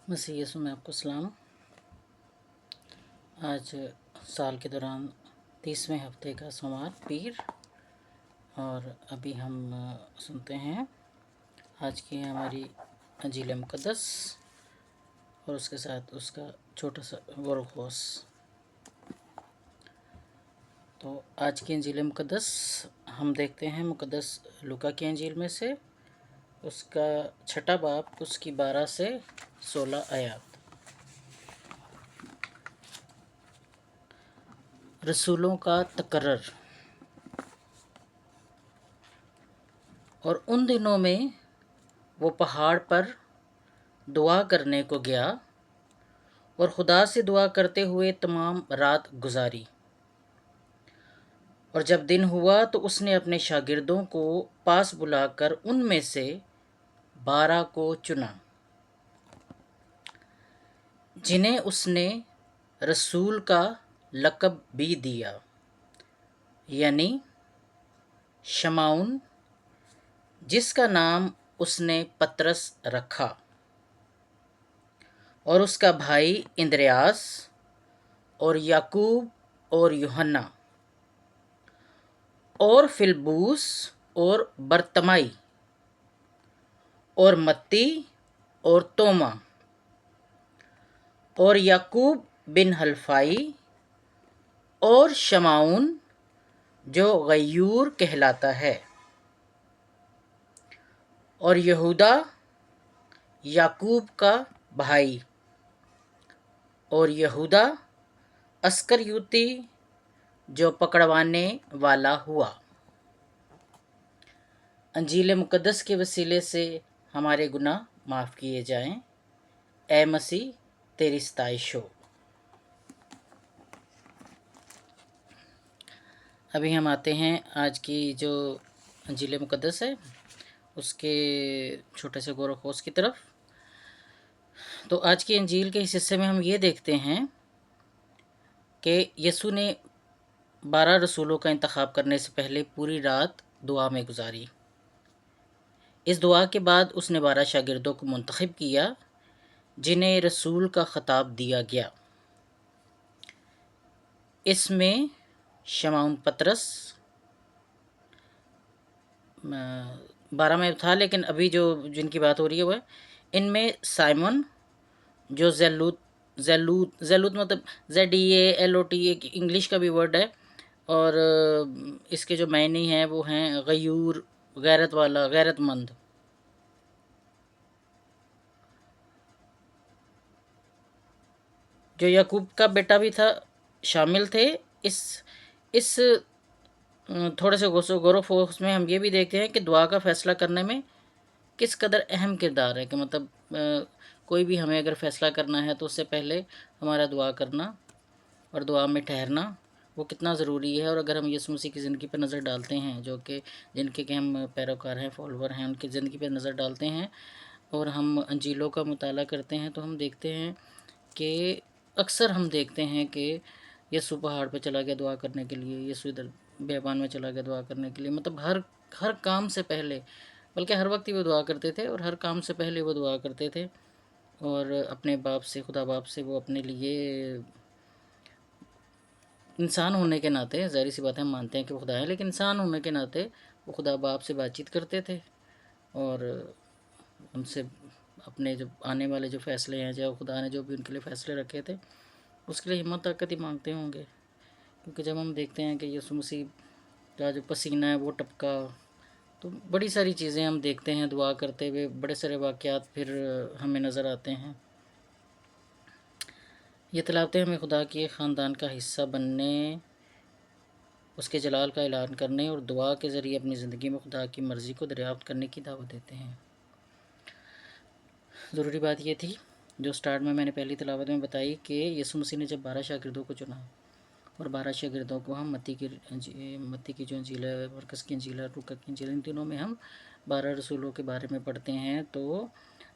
مسیح یسوع میں آپ کو سلام۔ آج سال کے دوران 30ویں ہفتے کا سوموار پیر، اور ابھی ہم سنتے ہیں آج کی ہماری انجیل مقدس اور اس کے ساتھ اس کا چھوٹا سا غور و خوض۔ تو آج کی انجیل مقدس ہم دیکھتے ہیں مقدس لوکا کی انجیل میں سے اس کا 6 باب، اس کی 12 سے 16 آیات۔ رسولوں کا تقرر۔ اور ان دنوں میں وہ پہاڑ پر دعا کرنے کو گیا اور خدا سے دعا کرتے ہوئے تمام رات گزاری۔ اور جب دن ہوا تو اس نے اپنے شاگردوں کو پاس بلا کر ان میں سے 12 کو چنا، جنہیں اس نے رسول کا لقب بھی دیا، یعنی شمعون جس کا نام اس نے پطرس رکھا، اور اس کا بھائی اندریاس، اور یعقوب اور یوحنا، اور فلبوس اور برتمائی، اور متی اور توما، اور یعقوب بن حلفائی، اور شمعون جو غیور کہلاتا ہے، اور یہودا یعقوب کا بھائی، اور یہودا اسکریوتی جو پکڑوانے والا ہوا۔ انجیل مقدس کے وسیلے سے ہمارے گناہ معاف کیے جائیں۔ اے مسیح تیری ستائش ہو۔ ابھی ہم آتے ہیں آج کی جو انجیل مقدس ہے اس کے چھوٹے سے غور و خوض کی طرف۔ تو آج کی انجیل کے اس حصے میں ہم یہ دیکھتے ہیں کہ یسوع نے 12 رسولوں کا انتخاب کرنے سے پہلے پوری رات دعا میں گزاری۔ اس دعا کے بعد اس نے 12 شاگردوں کو منتخب کیا جنہیں رسول کا خطاب دیا گیا۔ اس میں شمعون پطرس 12 میں تھا، لیکن ابھی جو جن کی بات ہو رہی ہے وہ ان میں سائمن جو زیلوت مطلب ZELOT ایک انگلش کا بھی ورڈ ہے، اور اس کے جو معنی ہیں وہ ہیں غیور، غیرت والا، غیرت مند۔ جو یعقوب کا بیٹا بھی تھا شامل تھے۔ اس تھوڑے سے غور و خوض میں ہم یہ بھی دیکھتے ہیں کہ دعا کا فیصلہ کرنے میں کس قدر اہم کردار ہے، کہ مطلب کوئی بھی ہمیں اگر فیصلہ کرنا ہے تو اس سے پہلے ہمارا دعا کرنا اور دعا میں ٹھہرنا وہ کتنا ضروری ہے۔ اور اگر ہم یسوع مسیح کی زندگی پر نظر ڈالتے ہیں، جو کہ جن کے ہم پیروکار ہیں، فالوور ہیں، ان کی زندگی پر نظر ڈالتے ہیں اور ہم انجیلوں کا مطالعہ کرتے ہیں، تو ہم دیکھتے ہیں کہ اکثر ہم دیکھتے ہیں کہ یسوع پہاڑ پہ چلا گیا دعا کرنے کے لیے، یسوع ادھر بیابان میں چلا گیا دعا کرنے کے لیے، مطلب ہر کام سے پہلے، بلکہ ہر وقت ہی وہ دعا کرتے تھے، اور ہر کام سے پہلے وہ دعا کرتے تھے، اور اپنے باپ سے، خدا باپ سے وہ اپنے لیے انسان ہونے کے ناطے، ظاہر سی بات ہے ہم مانتے ہیں کہ وہ خدا ہے، لیکن انسان ہونے کے ناطے وہ خدا باپ سے بات چیت کرتے تھے، اور ان سے اپنے جو آنے والے جو فیصلے ہیں، جو خدا نے جو بھی ان کے لیے فیصلے رکھے تھے اس کے لیے ہمت طاقت ہی مانگتے ہوں گے۔ کیونکہ جب ہم دیکھتے ہیں کہ یسوع مسیح کا جو پسینہ ہے وہ ٹپکا، تو بڑی ساری چیزیں ہم دیکھتے ہیں دعا کرتے ہوئے، بڑے سارے واقعات پھر ہمیں نظر آتے ہیں۔ یہ تلاوتیں ہمیں خدا کے خاندان کا حصہ بننے، اس کے جلال کا اعلان کرنے اور دعا کے ذریعے اپنی زندگی میں خدا کی مرضی کو دریافت کرنے کی دعوت دیتے ہیں۔ ضروری بات یہ تھی جو سٹارٹ میں نے پہلی تلاوت میں بتائی کہ یسوع مسیح نے جب 12 شاگردوں کو چنا، اور 12 شاگردوں کو ہم متی کی جو انجیل ہے، مرکز کی انجیل ہے، لوکا کی انجیل، ان تینوں میں ہم 12 رسولوں کے بارے میں پڑھتے ہیں۔ تو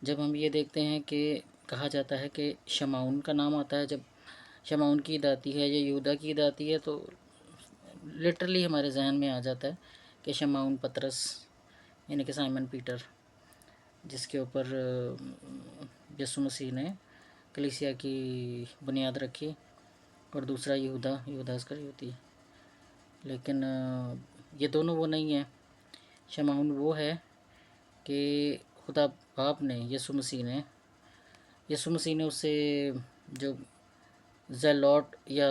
جب ہم یہ دیکھتے ہیں کہ کہا جاتا ہے کہ شمعون کا نام آتا ہے، جب شمعون کی عید آتی ہے یا یہودا کی عید آتی ہے، تو لٹرلی ہمارے ذہن میں آ جاتا ہے کہ شمعون پطرس، یعنی کہ سائمن پیٹر، جس کے اوپر यीशु मसीह ने कलीसिया की बुनियाद रखी, और दूसरा यहूदा इस्करियोती। लेकिन ये दोनों वो नहीं है। शमौन वो है कि खुदा बाप ने यीशु मसीह ने उसे जो ज़ेलॉट या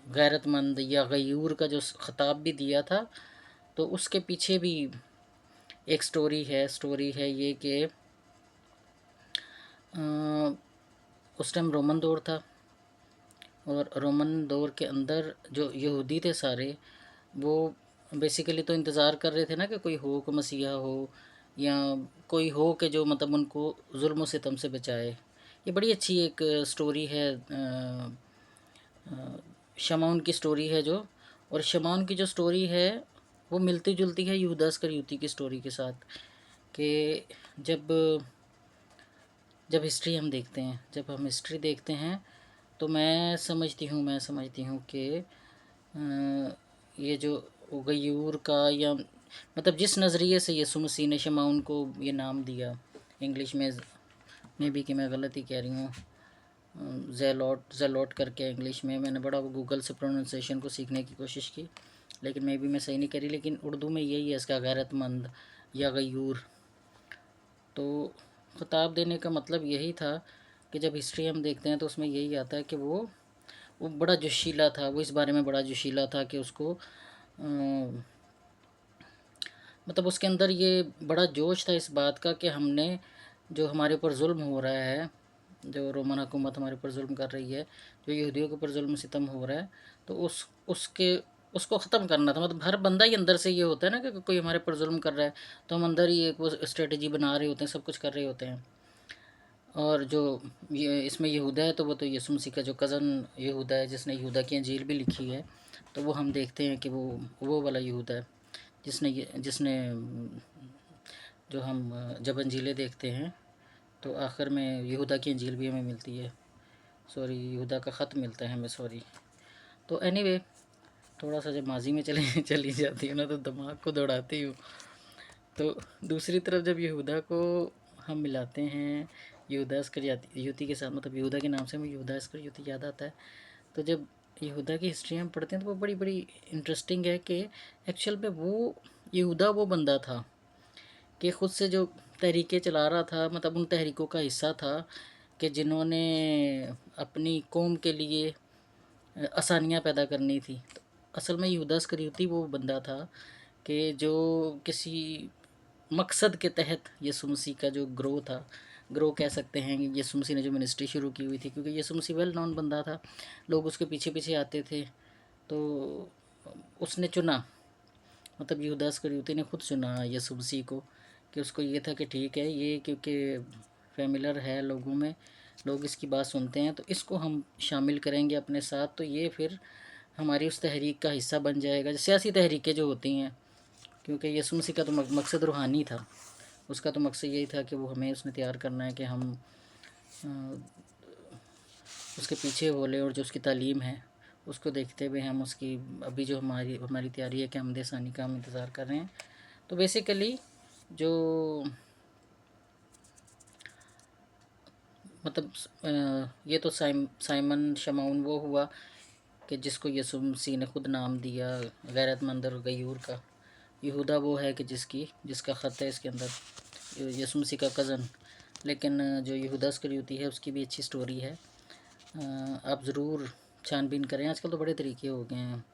गैरतमंद या गयूर का जो खिताब भी दिया था, तो उसके पीछे भी एक स्टोरी है ये कि उस टाइम रोमन दौर था, और रोमन दौर के अंदर जो यहूदी थे सारे, वो बेसिकली तो इंतज़ार कर रहे थे ना कि कोई हो, को मसीहा हो, या कोई हो कि जो मतलब उनको जुल्म व सितम से बचाए। ये बड़ी अच्छी एक स्टोरी है, शमौन की स्टोरी है जो। और शमौन की जो स्टोरी है वो मिलती जुलती है यहूदा इस्करियोती की स्टोरी के साथ। कि जब जब हिस्ट्री हम देखते हैं, जब हम हिस्ट्री देखते हैं, तो मैं समझती हूँ कि ये जो गयूर का, या मतलब जिस नज़रिए से यीशु मसीह ने शमौन को ये नाम दिया, इंग्लिश में भी कि मैं गलत ही कह रही हूँ, ज़ेलॉट करके इंग्लिश में। मैंने बड़ा गूगल से प्रोनाउंसिएशन को सीखने की कोशिश की, लेकिन मैं सही नहीं करी। लेकिन उर्दू में यही है इसका, गैरतमंद या गयूर। तो खिताब देने का मतलब यही था कि जब हिस्ट्री हम देखते हैं तो उसमें यही आता है कि वो बड़ा जोशीला था, वो इस बारे में बड़ा जोशीला था कि उसको मतलब उसके अंदर ये बड़ा जोश था इस बात का कि हमने जो हमारे ऊपर जुल्म हो रहा है, जो रोमन हुकूमत हमारे ऊपर जुल्म कर रही है, जो यहूदियों के ऊपर जुल्म सितम हो रहा है, तो उसको ख़त्म करना था। मतलब हर बंदा ही अंदर से ये होता है ना कि कोई हमारे ऊपर जुल्म कर रहा है, तो हम अंदर ही एक वो स्ट्रेटजी बना रहे होते हैं, सब कुछ कर रहे होते हैं। और जो ये इसमें यहूदा है, तो वो तो यीशु मसीह का जो कज़न यहूदा है, जिसने यहूदा की इंजील भी लिखी है, तो वो हम देखते हैं कि वो वाला यहूदा है जिसने जो हम जब अंजीलें देखते हैं तो आखिर में यहूदा की अंजील भी हमें मिलती है, सॉरी यहूदा का ख़त मिलता है हमें, सॉरी। तो एनीवे, थोड़ा सा जब माजी में चली जाती है ना, तो दिमाग को दौड़ाती हूँ। तो दूसरी तरफ जब यहूदा को हम मिलाते हैं यहूदा इस्करियोती के साथ, मतलब यहूदा के नाम से हमें यहूदा इस्करियोती याद आता है। तो जब यहूदा की हिस्ट्री हम पढ़ते हैं तो वो बड़ी बड़ी इंटरेस्टिंग है कि एक्चुअल में वो यहूदा वो बंदा था कि ख़ुद से जो तहरीकें चला रहा था, मतलब उन तहरीकों का हिस्सा था कि जिन्होंने अपनी कौम के लिए आसानियाँ पैदा करनी थी। तो असल में यहूदा इस्करियोती वो बंदा था कि जो किसी मकसद के तहत यीशु मसीह का जो ग्रो कह सकते हैं, यीशु मसीह ने जो मिनिस्ट्री शुरू की हुई थी, क्योंकि यीशु मसीह वेल नॉन बंदा था, लोग उसके पीछे पीछे आते थे। तो उसने चुना, मतलब यहूदा इस्करियोती ने खुद चुना यीशु मसीह को, कि उसको ये था कि ठीक है, ये क्योंकि फेमिलर है लोगों में, लोग इसकी बात सुनते हैं, तो इसको हम शामिल करेंगे अपने साथ, तो ये फिर हमारी उस तहरीक का हिस्सा बन जाएगा, सियासी तहरीकें जो होती हैं। क्योंकि यीशु मसीह का तो मकसद रूहानी था, उसका तो मकसद यही था कि वो हमें उसने तैयार करना है कि हम उसके पीछे बोले, और जो उसकी तालीम है उसको देखते हुए हम उसकी अभी जो हमारी तैयारी है कि हम देसानी का हम इंतज़ार कर रहे हैं। तो बेसिकली जो मतलब ये तो साइमन शमौन वो हुआ कि जिसको यीशु मसीह ने खुद नाम दिया गैरतमंद और गयूर का। यहूदा वो है कि जिसका ख़त है इसके अंदर, यीशु मसीह का कज़न। लेकिन जो यहूदा इस्करियोती है उसकी भी अच्छी स्टोरी है, आप ज़रूर छानबीन करें। आजकल तो बड़े तरीके हो गए हैं,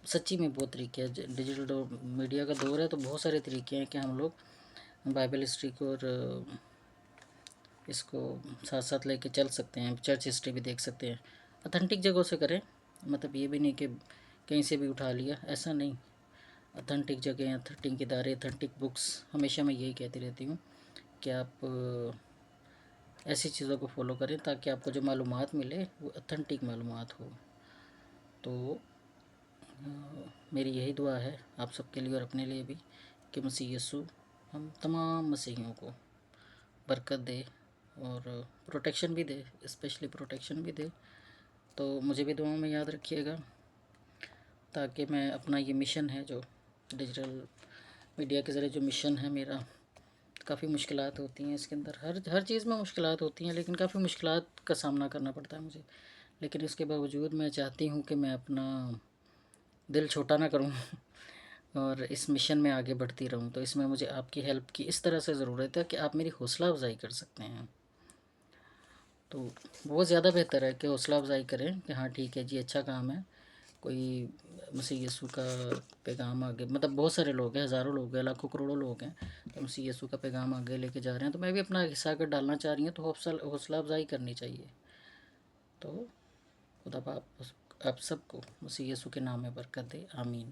सच्ची में बहुत तरीके हैं, डिजिटल मीडिया का दौर है, तो बहुत सारे तरीके हैं कि हम लोग बाइबल हिस्ट्री को और इसको साथ साथ लेके चल सकते हैं। चर्च हिस्ट्री भी देख सकते हैं, अथेंटिक जगहों से करें, मतलब ये भी नहीं कि कहीं से भी उठा लिया, ऐसा नहीं। अथेंटिक जगह, अथेंटिक इदारे, अथेंटिक बुक्स, हमेशा मैं यही कहती रहती हूँ कि आप ऐसी चीज़ों को फॉलो करें ताकि आपको जो मालूमात मिले वो अथेंटिक मालूमात हो। तो मेरी यही दुआ है आप सबके लिए और अपने लिए भी कि मसीह यीशु हम तमाम मसीहियों को बरकत दे और प्रोटेक्शन भी दे, स्पेशली प्रोटेक्शन भी दे। तो मुझे भी दुआओं में याद रखिएगा, ताकि मैं अपना ये मिशन है जो डिजिटल मीडिया के ज़रिए जो मिशन है मेरा, کافی مشکلات ہوتی ہیں اس کے اندر، ہر چیز میں مشکلات ہوتی ہیں، لیکن کافی مشکلات کا سامنا کرنا پڑتا ہے مجھے، لیکن اس کے باوجود میں چاہتی ہوں کہ میں اپنا دل چھوٹا نہ کروں اور اس مشن میں آگے بڑھتی رہوں. تو اس میں مجھے آپ کی ہیلپ کی اس طرح سے ضرورت ہے کہ آپ میری حوصلہ افزائی کر سکتے ہیں. تو وہ زیادہ بہتر ہے کہ حوصلہ افزائی کریں کہ ہاں ٹھیک ہے جی، اچھا کام ہے، کوئی مسیح یسوع کا پیغام آگے، مطلب بہت سارے لوگ ہیں، ہزاروں لوگ ہیں، لاکھوں کروڑوں لوگ ہیں، تو مسیح یسوع کا پیغام آگے لے کے جا رہے ہیں، تو میں بھی اپنا حصہ اگر ڈالنا چاہ رہی ہوں تو حوصلہ افزائی کرنی چاہیے. تو خدا آپ سب کو مسیح یسوع کے نام میں برکت دے، آمین.